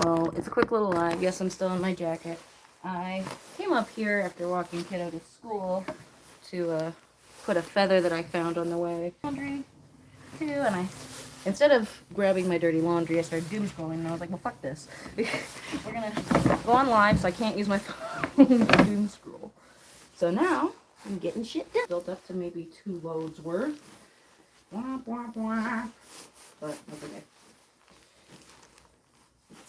Well, it's a quick little lie. Yes, I'm still in my jacket. I came up here after walking kiddo to school to put a feather that I found on the way. Laundry, too, and instead of grabbing my dirty laundry, I started doom scrolling, and I was like, well, fuck this. We're gonna go on live, so I can't use my phone to doom scroll. So now, I'm getting shit done. Built up to maybe 2 loads worth. Womp, womp, womp. But that's okay.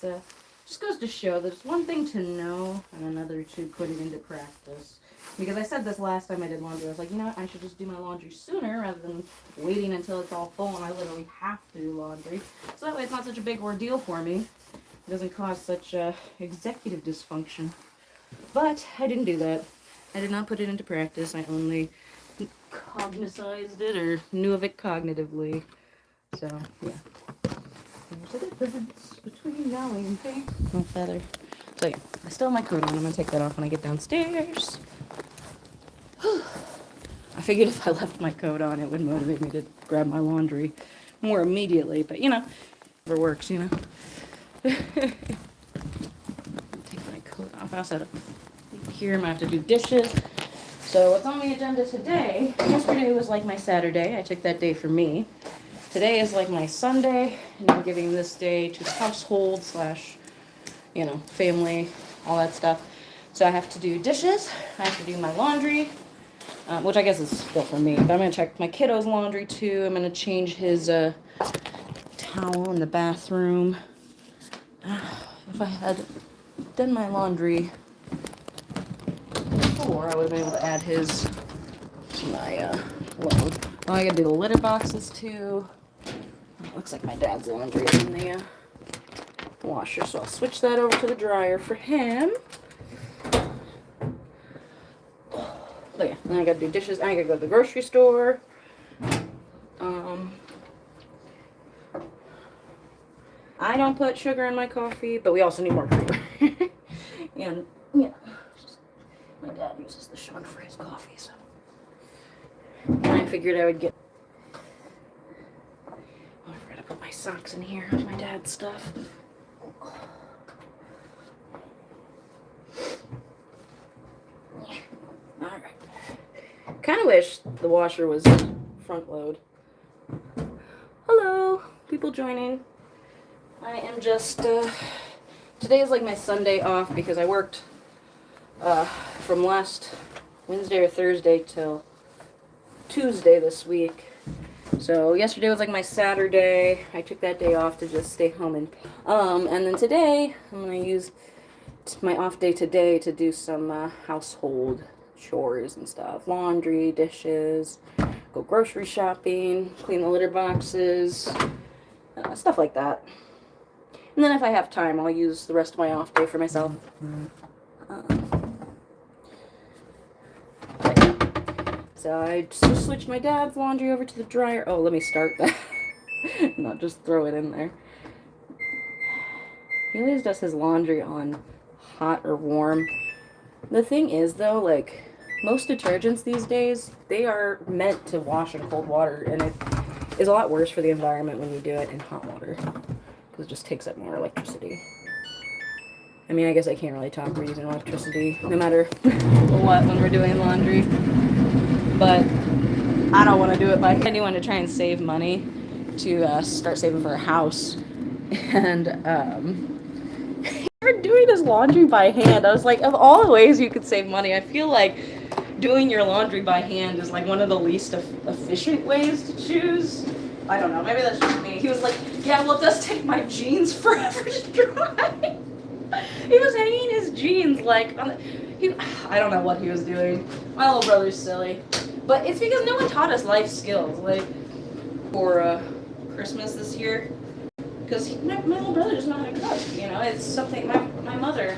It's just goes to show that it's one thing to know and another to put it into practice. Because I said this last time I did laundry. I was like, you know what, I should just do my laundry sooner rather than waiting until it's all full and I literally have to do laundry. So that way it's not such a big ordeal for me. It doesn't cause such executive dysfunction. But I didn't do that. I did not put it into practice. I only cognized it or knew of it cognitively. So, yeah. There's a difference between knowing and things. No feather. So, yeah. I still have my coat on. I'm going to take that off when I get downstairs. I figured if I left my coat on, it would motivate me to grab my laundry more immediately. But, you know, whatever works, you know. Take my coat off. I also have to here. I'm going to have to do dishes. So what's on the agenda today, yesterday was like my Saturday. I took that day for me. Today is like my Sunday, and I'm giving this day to the household slash, you know, family, all that stuff. So I have to do dishes. I have to do my laundry, which I guess is still for me. But I'm going to check my kiddo's laundry too. I'm going to change his towel in the bathroom. If I had done my laundry before, I would have been able to add his to my load. Oh, I gotta do the litter boxes too. It looks like my dad's laundry is in the washer, so I'll switch that over to the dryer for him. But yeah, then I gotta do dishes. I gotta go to the grocery store. I don't put sugar in my coffee, but we also need more sugar. And yeah, my dad uses the sugar for his coffee, so I figured I would get. Oh, I forgot to put my socks in here, my dad's stuff. Alright. Kind of wish the washer was front load. Hello, people joining. I am just, today is like my Sunday off because I worked from last Wednesday or Thursday till Tuesday this week. So yesterday was like my Saturday. I took that day off to just stay home and then today I'm gonna use my off day today to do some household chores and stuff, laundry, dishes, go grocery shopping, clean the litter boxes, stuff like that. And then if I have time, I'll use the rest of my off day for myself. So I just switched my dad's laundry over to the dryer. Oh, let me start that. Not just throw it in there. He always does his laundry on hot or warm. The thing is, though, like, most detergents these days, they are meant to wash in cold water, and it is a lot worse for the environment when you do it in hot water, because it just takes up more electricity. I mean, I guess I can't really talk, we're using electricity no matter what when we're doing laundry. But I don't want to do it by hand. I do want to try and save money to start saving for a house. And we're doing this laundry by hand. I was like, of all the ways you could save money, I feel like doing your laundry by hand is like one of the least efficient ways to choose. I don't know. Maybe that's just me. He was like, yeah, well, it does take my jeans forever to dry. He was hanging his jeans like on the, I don't know what he was doing. My little brother's silly. But it's because no one taught us life skills, like, for Christmas this year. Because my little brother doesn't know how to cook, you know? It's something, my mother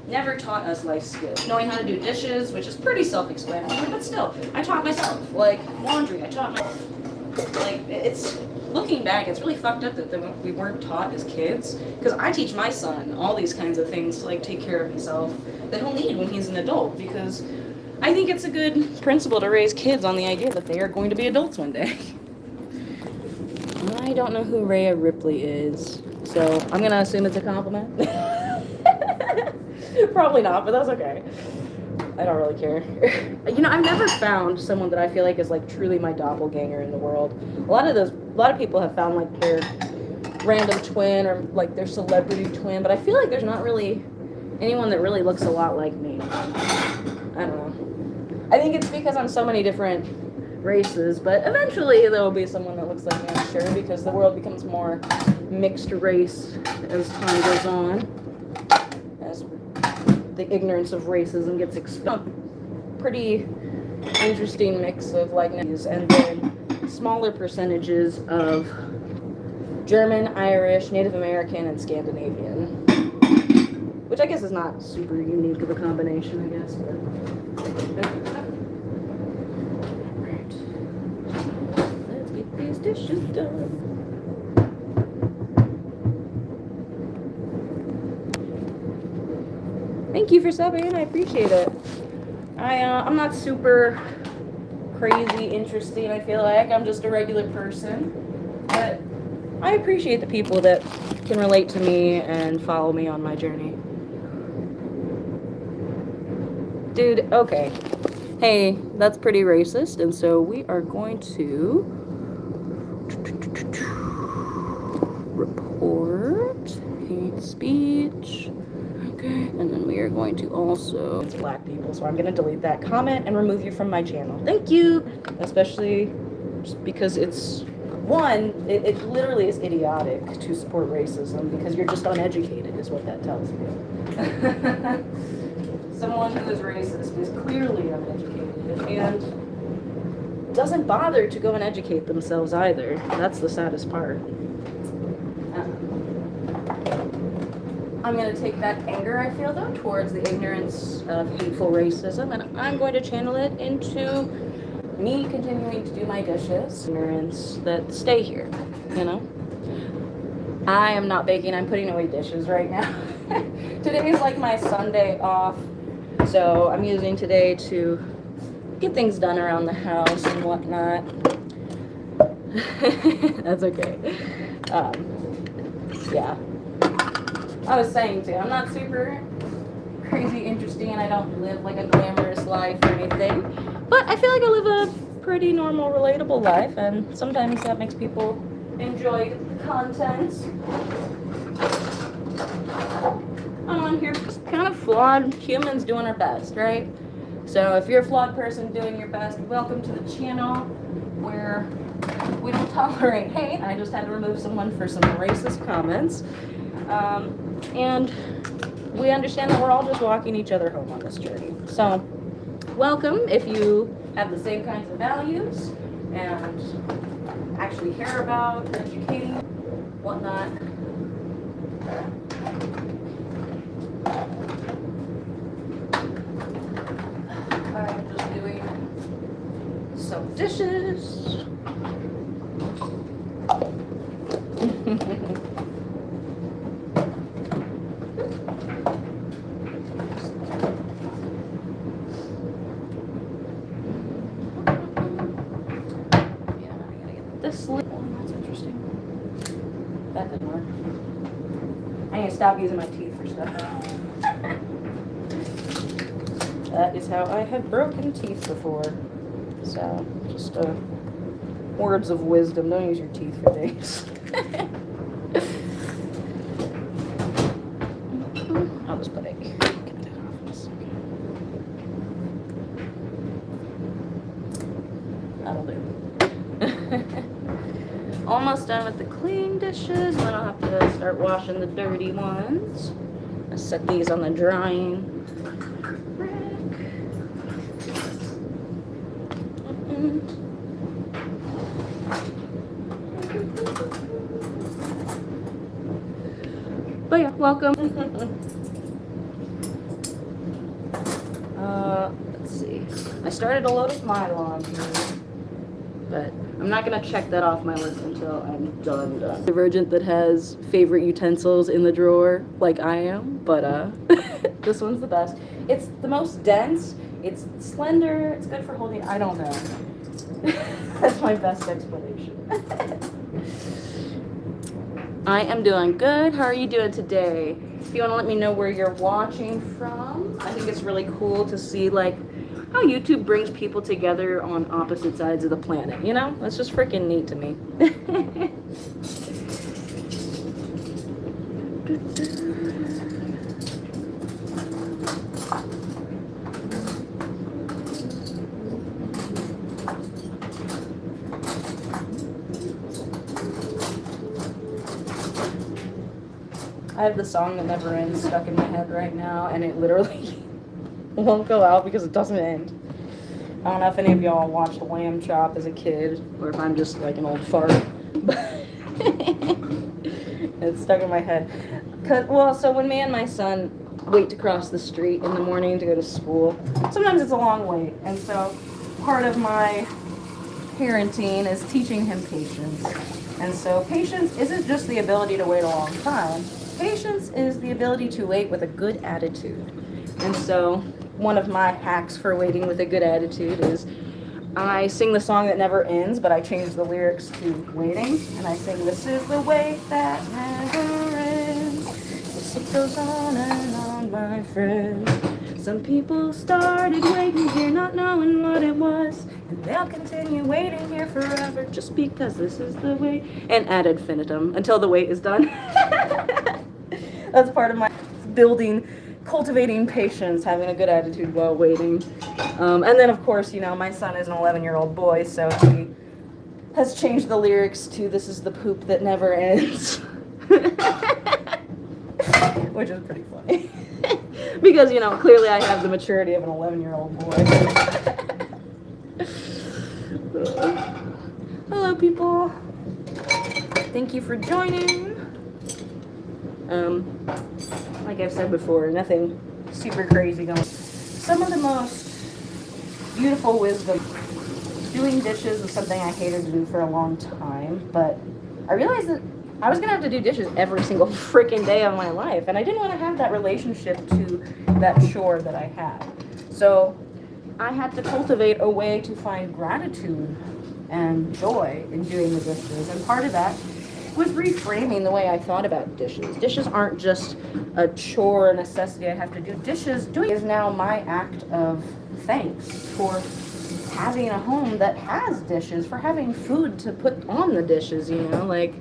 never taught us life skills. Knowing how to do dishes, which is pretty self-explanatory, but still, I taught myself. Like, laundry, I taught myself. Like, it's, looking back, it's really fucked up that we weren't taught as kids. Because I teach my son all these kinds of things to, like, take care of himself that he'll need when he's an adult, because I think it's a good principle to raise kids on the idea that they are going to be adults one day. I don't know who Rhea Ripley is. So I'm gonna assume it's a compliment. Probably not, but that's okay. I don't really care. You know, I've never found someone that I feel like is like truly my doppelganger in the world. A lot of people have found like their random twin or like their celebrity twin, but I feel like there's not really anyone that really looks a lot like me. I don't know. I think it's because I'm so many different races, but eventually there will be someone that looks like me, I'm sure, because the world becomes more mixed race as time goes on, as the ignorance of racism gets exposed. Pretty interesting mix of likeness, and then smaller percentages of German, Irish, Native American, and Scandinavian, which I guess is not super unique of a combination, I guess, but let's get these dishes done. Thank you for subbing, I appreciate it. I'm not super crazy interesting, I feel like. I'm just a regular person. But I appreciate the people that can relate to me and follow me on my journey. Dude, okay. Hey, that's pretty racist, and so we are going to report hate speech. Okay, and then we are going to also, it's black people, so I'm going to delete that comment and remove you from my channel. Thank you! Especially just because it's, one, it literally is idiotic to support racism because you're just uneducated is what that tells me. Someone who is racist is clearly uneducated and doesn't bother to go and educate themselves either. That's the saddest part. I'm going to take that anger I feel, though, towards the ignorance of hateful racism, and I'm going to channel it into me continuing to do my dishes. Ignorance that stay here, you know? I am not baking. I'm putting away dishes right now. Today is like my Sunday off, so I'm using today to get things done around the house and whatnot. That's okay. Yeah. I was saying too, I'm not super crazy interesting and I don't live like a glamorous life or anything, but I feel like I live a pretty normal, relatable life, and sometimes that makes people enjoy content. I'm on here just kind of flawed humans doing our best, right? So if you're a flawed person doing your best, welcome to the channel where we don't tolerate hate. I just had to remove someone for some racist comments. And we understand that we're all just walking each other home on this journey. So, welcome if you have the same kinds of values and actually care about educating, whatnot. I'm just doing some dishes. That's interesting. That didn't work. I need to stop using my teeth for stuff. That is how I have broken teeth before. So, just words of wisdom. Don't use your teeth for things. I'll just put it. That'll do. Almost done with the clean dishes, and then I'll have to start washing the dirty ones. I set these on the drying rack. But yeah, welcome. Let's see. I started a load of my laundry, but I'm not gonna check that off my list until I'm done. Divergent that has favorite utensils in the drawer, like I am, but this one's the best. It's the most dense, it's slender, it's good for holding, I don't know. That's my best explanation. I am doing good. How are you doing today? If you want to let me know where you're watching from, I think it's really cool to see like how YouTube brings people together on opposite sides of the planet. You know, that's just freaking neat to me. I have the song that never ends stuck in my head right now, and it literally won't go out because it doesn't end. I don't know if any of y'all watched Lamb Chop as a kid, or if I'm just like an old fart, but it's stuck in my head. So when me and my son wait to cross the street in the morning to go to school, sometimes it's a long wait, and so part of my parenting is teaching him patience. And so patience isn't just the ability to wait a long time. Patience is the ability to wait with a good attitude. And so one of my hacks for waiting with a good attitude is I sing the song that never ends, but I change the lyrics to waiting. And I sing, this is the wait that never ends. It goes on and on, my friend. Some people started waiting here not knowing what it was, and they'll continue waiting here forever just because this is the way, and ad infinitum until the wait is done. That's part of my cultivating patience, having a good attitude while waiting. And then of course, you know, my son is an 11-year-old boy, so he has changed the lyrics to this is the poop that never ends. Which is pretty funny. Because, you know, clearly I have the maturity of an 11-year-old boy. Hello, people. Thank you for joining. Like I've said before, nothing super crazy going on. Some of the most beautiful wisdom. Doing dishes was something I hated to do for a long time, but I realized that I was going to have to do dishes every single freaking day of my life, and I didn't want to have that relationship to that chore that I had. So I had to cultivate a way to find gratitude and joy in doing the dishes, and part of that was reframing the way I thought about dishes. Dishes aren't just a chore, a necessity I have to do. Doing is now my act of thanks for having a home that has dishes, for having food to put on the dishes, you know, like,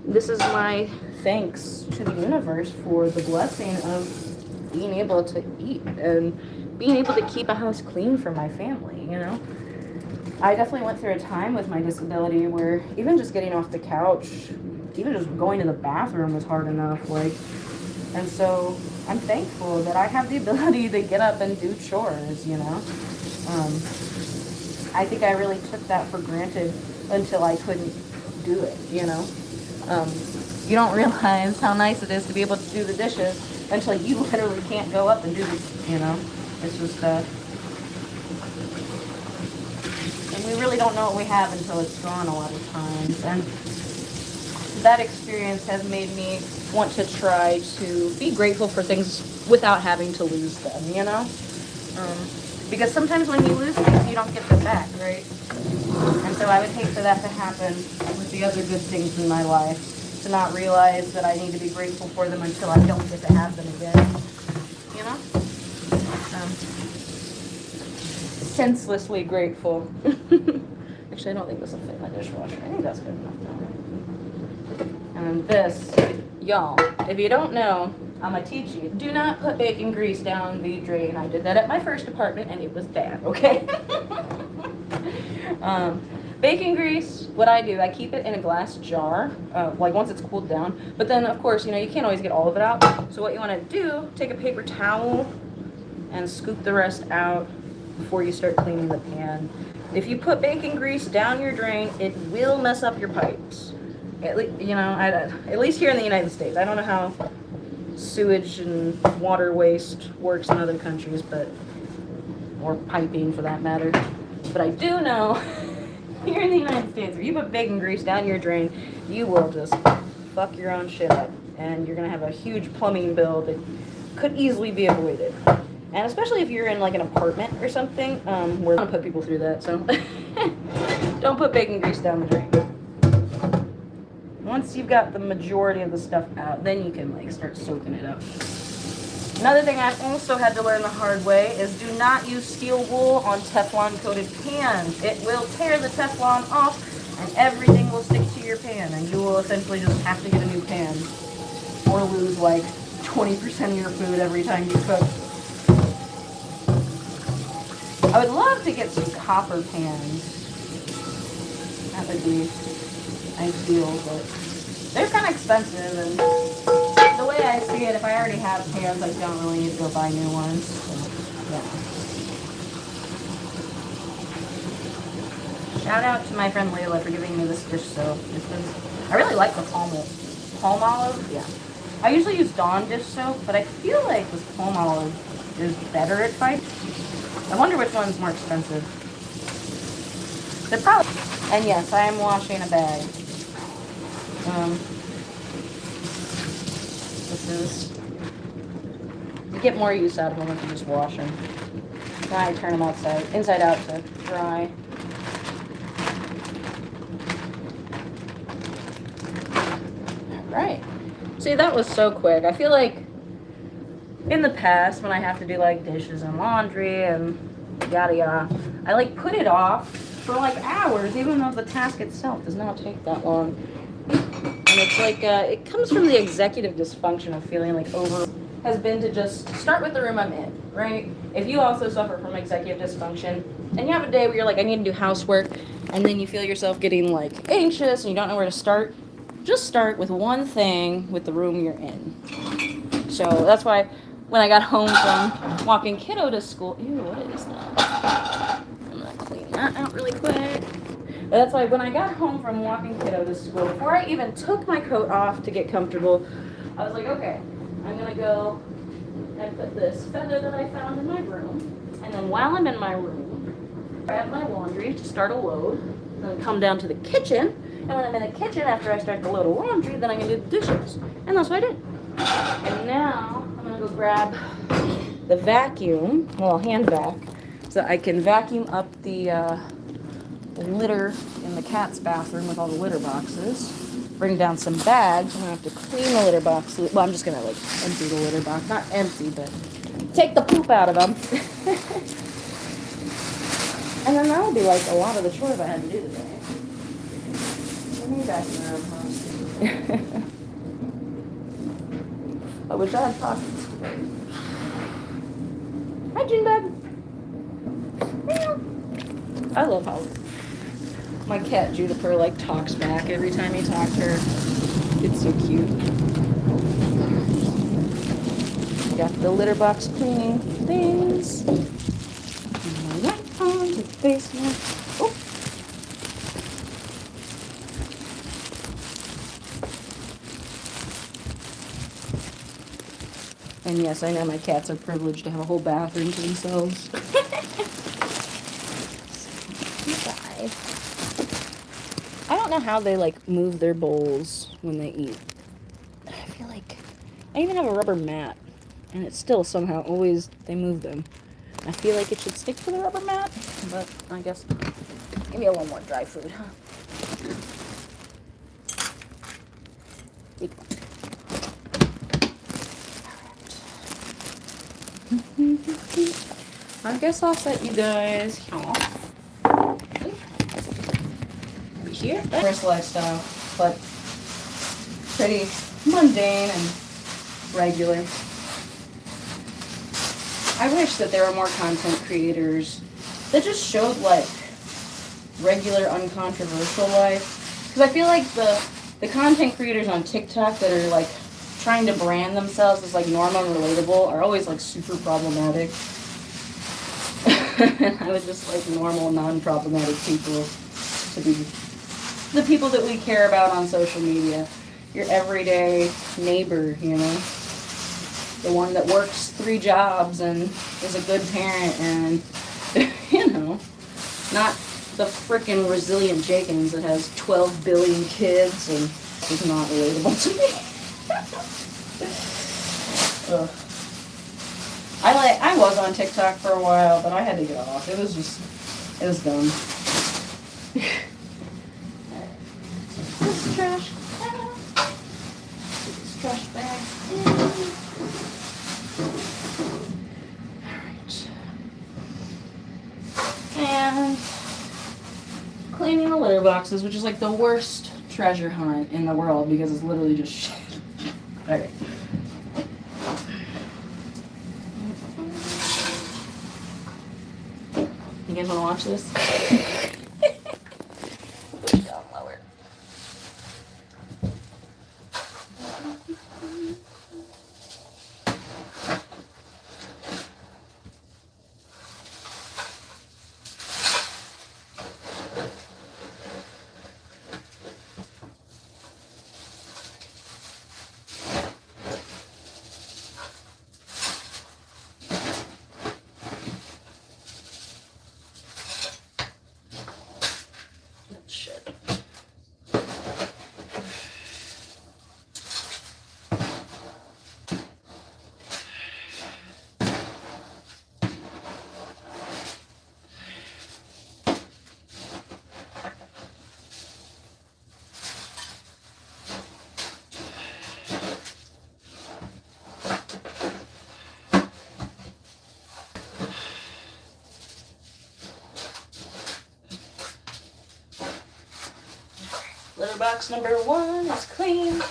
this is my thanks to the universe for the blessing of being able to eat and being able to keep a house clean for my family, you know. I definitely went through a time with my disability where even just getting off the couch, even just going to the bathroom was hard enough, like, and so I'm thankful that I have the ability to get up and do chores, you know. I think I really took that for granted until I couldn't do it, you know. You don't realize how nice it is to be able to do the dishes until you literally can't go up and do it, you know. It's just, and we really don't know what we have until it's gone a lot of times. And that experience has made me want to try to be grateful for things without having to lose them, you know. Because sometimes when you lose things, you don't get them back, right? And so I would hate for that to happen with the other good things in my life, to not realize that I need to be grateful for them until I don't get to have them again, you know? Senselessly grateful. Actually, I don't think this will fit in my dishwasher. I think that's good enough now. And this, y'all, if you don't know, I'm gonna teach you. Do not put bacon grease down the drain. I did that at my first apartment and it was bad, okay? Bacon grease, what I do, I keep it in a glass jar, like once it's cooled down. But then, of course, you know, you can't always get all of it out. So what you want to do, take a paper towel and scoop the rest out before you start cleaning the pan. If you put bacon grease down your drain, it will mess up your pipes. At least here in the United States. I don't know how sewage and water waste works in other countries, or piping for that matter. But I do know here in the United States, if you put bacon grease down your drain, you will just fuck your own shit up. And you're going to have a huge plumbing bill that could easily be avoided. And especially if you're in like an apartment or something, we're going to put people through that, so don't put bacon grease down the drain. once you've got the majority of the stuff out, then you can like start soaking it up. Another thing I also had to learn the hard way is do not use steel wool on Teflon coated pans. It will tear the Teflon off and everything will stick to your pan, and you will essentially just have to get a new pan or lose like 20% of your food every time you cook. I would love to get some copper pans. That would be ideal, but they're kind of expensive, and the way I see it, if I already have pans, I don't really need to go buy new ones. So, yeah. Shout out to my friend Layla for giving me this dish soap. I really like the palm olive. Yeah. I usually use Dawn dish soap, but I feel like this palm olive is better at fights. I wonder which one's more expensive. They're probably. And yes, I am washing a bag. This is. You get more use out of them if you just wash them. Then I turn them inside out to dry. Right. See, that was so quick. I feel like in the past when I have to do like dishes and laundry and yada yada, I like put it off for like hours, even though the task itself does not take that long. And it's like, it comes from the executive dysfunction of feeling like has been to just start with the room I'm in, right? If you also suffer from executive dysfunction and you have a day where you're like, I need to do housework, and then you feel yourself getting like anxious and you don't know where to start, just start with one thing with the room you're in. So that's why when I got home from walking kiddo to school, ew, what is that? I'm gonna clean that out really quick. But that's why when I got home from walking kiddo to school, before I even took my coat off to get comfortable, I was like, okay, I'm gonna go and put this feather that I found in my room, and then while I'm in my room, grab my laundry to start a load, then come down to the kitchen. And when I'm in the kitchen, after I start the load of laundry, then I can do the dishes. And that's what I did. And now, I'm going to go grab the vacuum, well, hand vac, so I can vacuum up the litter in the cat's bathroom with all the litter boxes. Bring down some bags. I'm going to have to clean the litter box. Well, I'm just going to, like, empty the litter box. Not empty, but take the poop out of them. And then that'll be, like, a lot of the chores I had to do today. I wish I had pockets today. Hi, Junebug. Meow. I love how my cat Juniper like talks back every time you talk to her. It's so cute. Got the litter box cleaning things. Right on to the basement. Oh. And yes, I know my cats are privileged to have a whole bathroom to themselves. I don't know how they like move their bowls when they eat. I feel like I even have a rubber mat, and it's still somehow always they move them. I feel like it should stick to the rubber mat, but I guess maybe a little more dry food, huh? I guess I'll set you guys here. First lifestyle, but pretty mundane and regular. I wish that there were more content creators that just showed like regular, uncontroversial life. Because I feel like the content creators on TikTok that are like trying to brand themselves as like normal and relatable are always like super problematic. And I would just like normal, non-problematic people to be the people that we care about on social media. Your everyday neighbor, you know? The one that works 3 jobs and is a good parent and, you know, not the frickin' resilient Jenkins that has 12 billion kids and is not relatable to me. Ugh. I was on TikTok for a while, but I had to get off. It was dumb. This trash. And cleaning the litter boxes, which is like the worst treasure hunt in the world because it's literally just shit. Alright. You guys want to watch this? Put it down lower. Shit. Litter box number 1 is clean.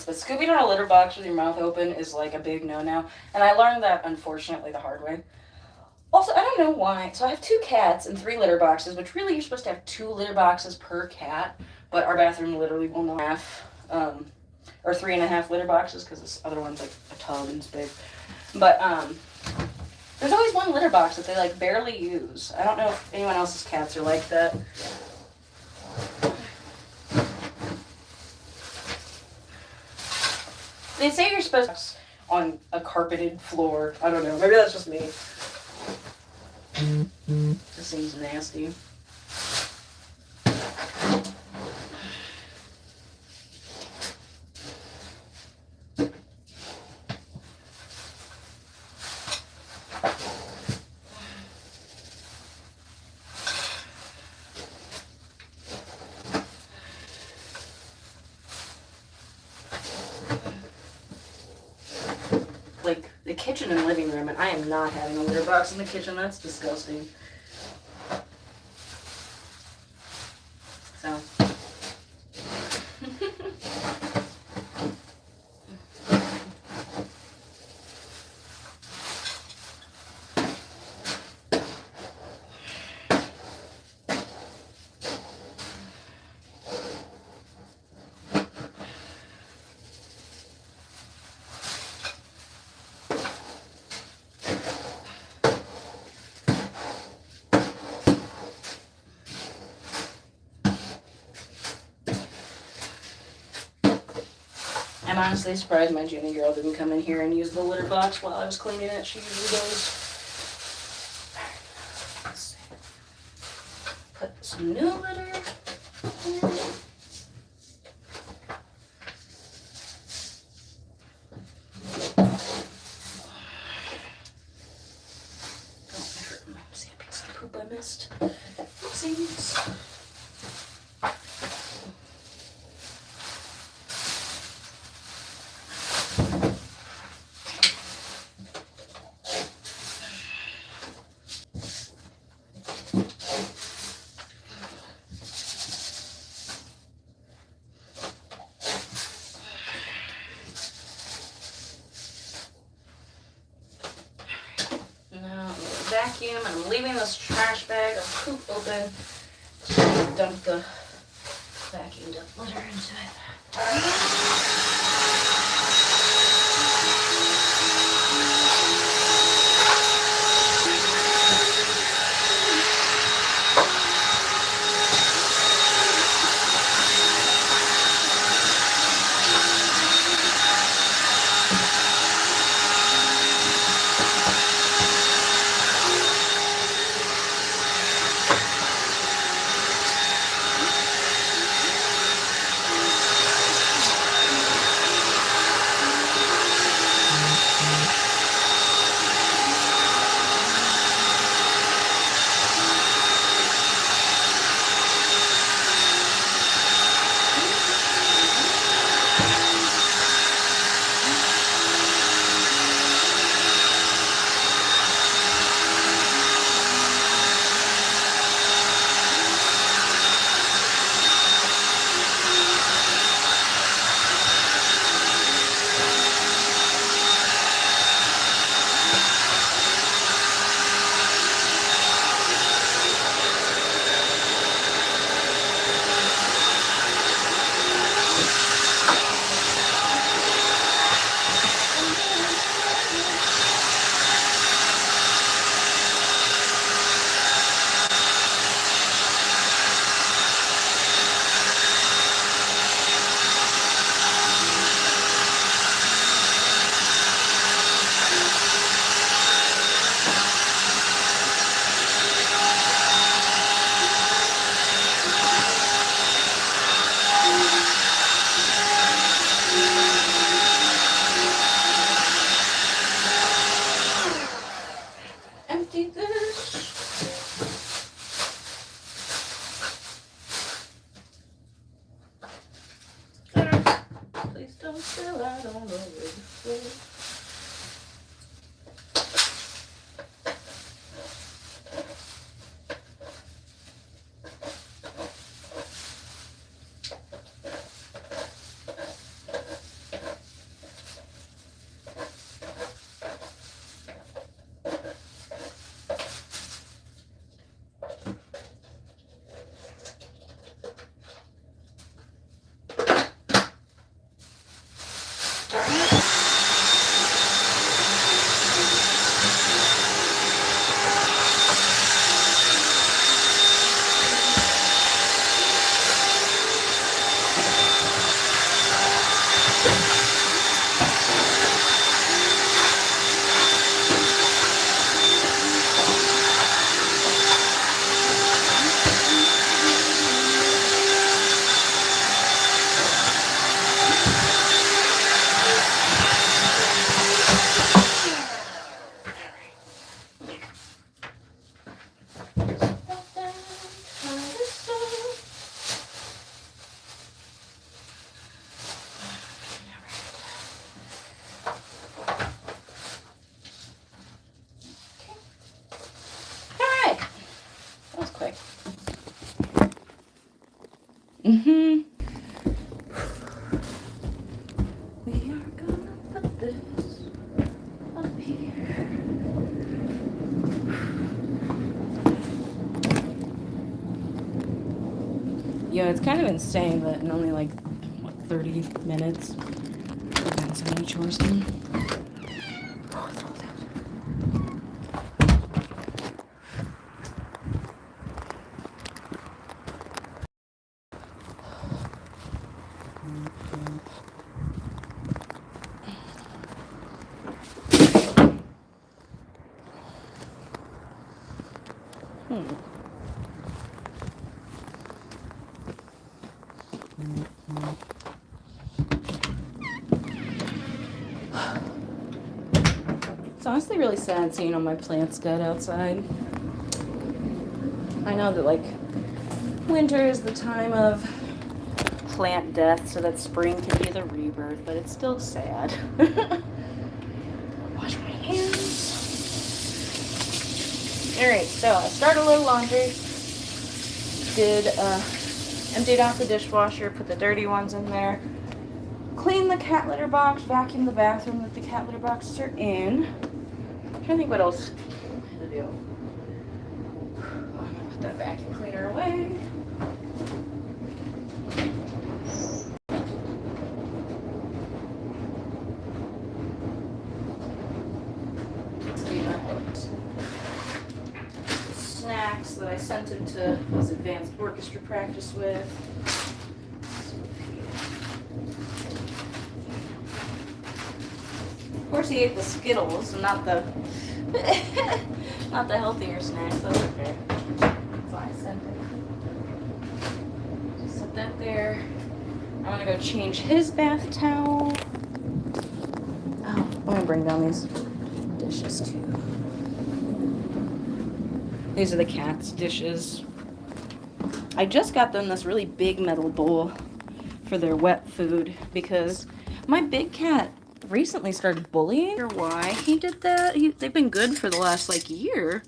But scooping out a litter box with your mouth open is like a big no-no. And I learned that, unfortunately, the hard way. Also, I don't know why. So I have 2 cats and 3 litter boxes, which really you're supposed to have 2 litter boxes per cat. But our bathroom literally will not have, or 3.5 litter boxes because this other one's like a tub and it's big. But there's always one litter box that they like barely use. I don't know if anyone else's cats are like that. They say you're supposed to on a carpeted floor. I don't know. Maybe that's just me. This seems nasty. Like the kitchen and living room, and I am not having a litter box in the kitchen. That's disgusting. So. I'm honestly surprised my junior girl didn't come in here and use the litter box while I was cleaning it. She usually does. Let's see. Put some new litter in. See a piece of poop I missed. Oopsies. Vacuum, and I'm leaving this trash bag of poop open to dump the vacuumed up litter into it. Mm-hmm. We are gonna put this up here. Yeah, it's kind of insane that in only like, what, 30 minutes I've gotten so many chores done. Oh, it's all that. It's honestly really sad seeing all my plants dead outside. I know that, like, winter is the time of plant death, so that spring can be the rebirth, but it's still sad. Wash my hands. Alright, so I started a little laundry. Emptied out the dishwasher, put the dirty ones in there. Clean the cat litter box, vacuum the bathroom that the cat litter boxes are in. I'm trying to think what else I had to do. I'm gonna put that vacuum cleaner away. Snacks that I sent him to his advanced orchestra practice with. Of course, he ate the Skittles, not the not the healthier snacks. That's okay. That's why I sent it. Just set that there. I'm gonna go change his bath towel. Oh, I'm gonna bring down these dishes too. These are the cat's dishes. I just got them this really big metal bowl for their wet food because my big cat recently started bullying. Or why he did that? They've been good for the last like year,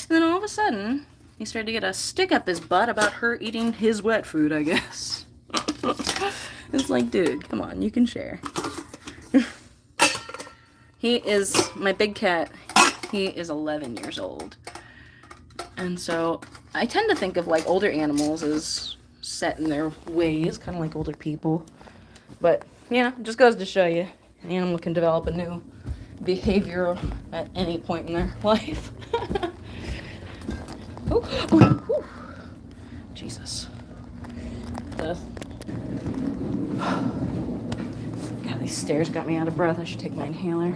and then all of a sudden he started to get a stick up his butt about her eating his wet food, I guess. It's like, dude, come on, you can share. He is my big cat. He is 11 years old. And so I tend to think of like older animals as set in their ways, kind of like older people. But, you know, it just goes to show you an animal can develop a new behavior at any point in their life. Ooh, ooh, ooh. Jesus. God, these stairs got me out of breath. I should take my inhaler.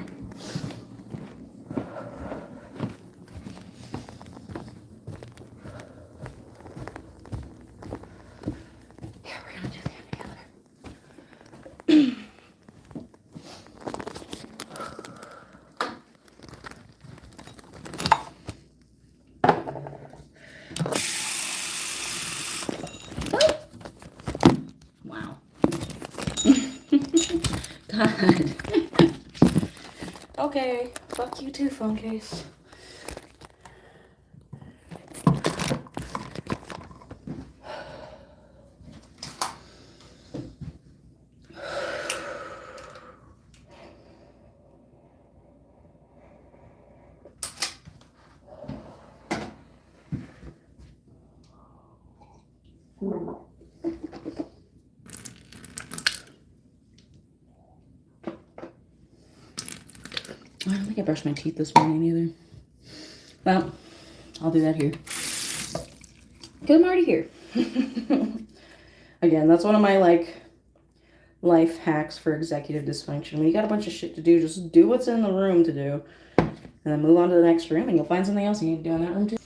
God. Okay, fuck you too, phone case. I don't think I brushed my teeth this morning either. Well, I'll do that here. Because I'm already here. Again, that's one of my, like, life hacks for executive dysfunction. When you got a bunch of shit to do, just do what's in the room to do. And then move on to the next room, and you'll find something else you need to do in that room, too.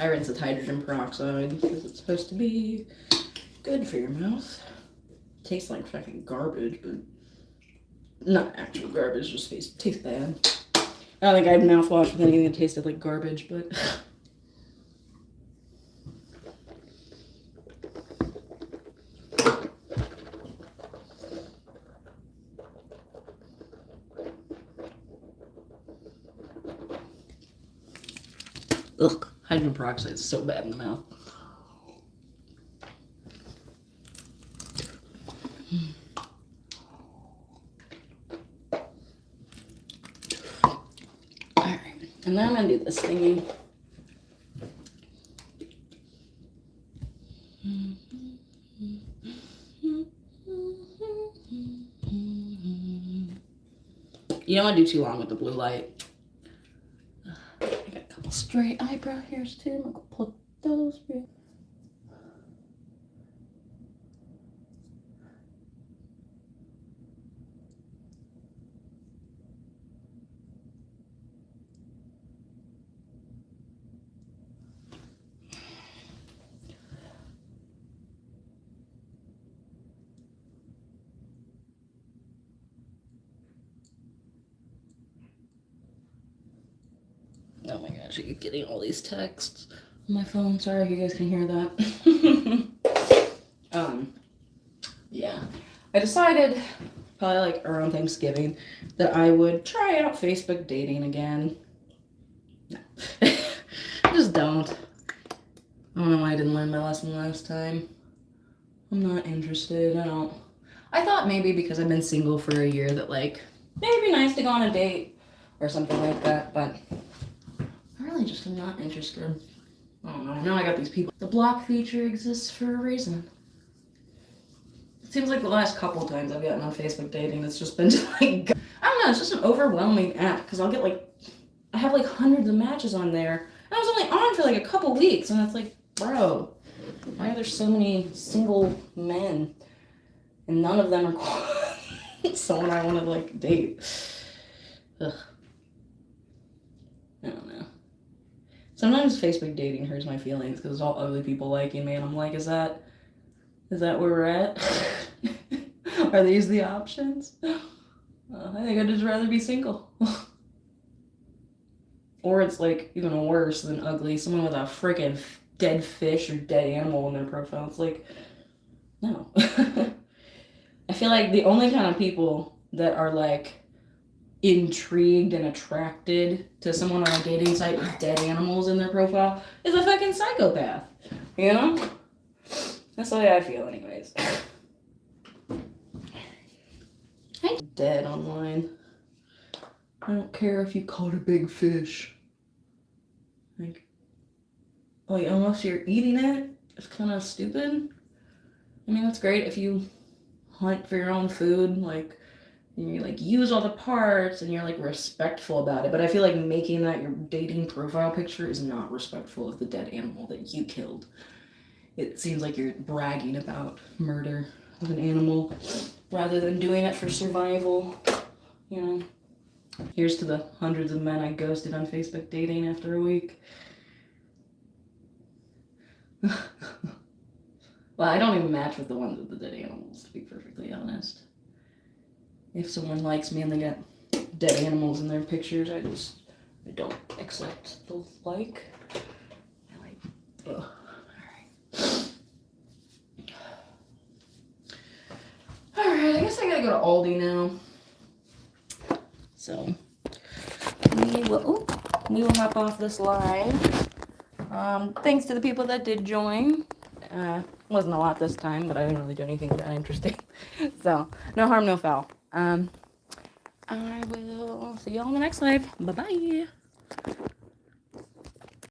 I rinse with hydrogen peroxide because it's supposed to be good for your mouth. Tastes like fucking garbage, but not actual garbage, just tastes bad. I don't think I had mouthwash with anything that tasted like garbage, but ugh, hydrogen peroxide is so bad in the mouth. Alright, and then I'm gonna do this thingy. You don't want to do too long with the blue light. I got a couple straight eyebrow hairs too. I'm gonna pluck those. Oh my gosh, I keep getting all these texts on my phone. Sorry if you guys can hear that. Yeah. I decided, probably like around Thanksgiving, that I would try out Facebook dating again. No. I just don't. I don't know why I didn't learn my lesson last time. I'm not interested. I thought maybe because I've been single for a year that like, maybe it'd be nice to go on a date or something like that, but I really just am not interested. I don't know. Now I got these people. The block feature exists for a reason. It seems like the last couple times I've gotten on Facebook dating, it's just been just like, I don't know, it's just an overwhelming app because I'll get like, I have like hundreds of matches on there. And I was only on for like a couple weeks and it's like, bro, why are there so many single men and none of them are someone I want to like date? Ugh. I don't know. Sometimes Facebook dating hurts my feelings because it's all ugly people liking me and I'm like, is that where we're at? Are these the options? I think I'd just rather be single. Or it's like even worse than ugly. Someone with a freaking dead fish or dead animal in their profile. It's like, no. I feel like the only kind of people that are like intrigued and attracted to someone on a dating site with dead animals in their profile is a fucking psychopath. You know? That's the way I feel anyways. I'm dead online. I don't care if you caught a big fish. Like, like unless you're eating it, it's kind of stupid. I mean, that's great if you hunt for your own food, like, and you like use all the parts and you're like respectful about it. But I feel like making that your dating profile picture is not respectful of the dead animal that you killed. It seems like you're bragging about murder of an animal rather than doing it for survival, you know. Here's to the hundreds of men I ghosted on Facebook dating after a week. Well, Well, I don't even match with the ones with the dead animals, to be perfectly honest. If someone likes me and they got dead animals in their pictures, I don't accept the like. I like, ugh. Alright, I guess I gotta go to Aldi now. So, we will hop off this live. Thanks to the people that did join. Wasn't a lot this time, but I didn't really do anything that interesting. So, no harm, no foul. I will see you all in the next live. Bye-bye.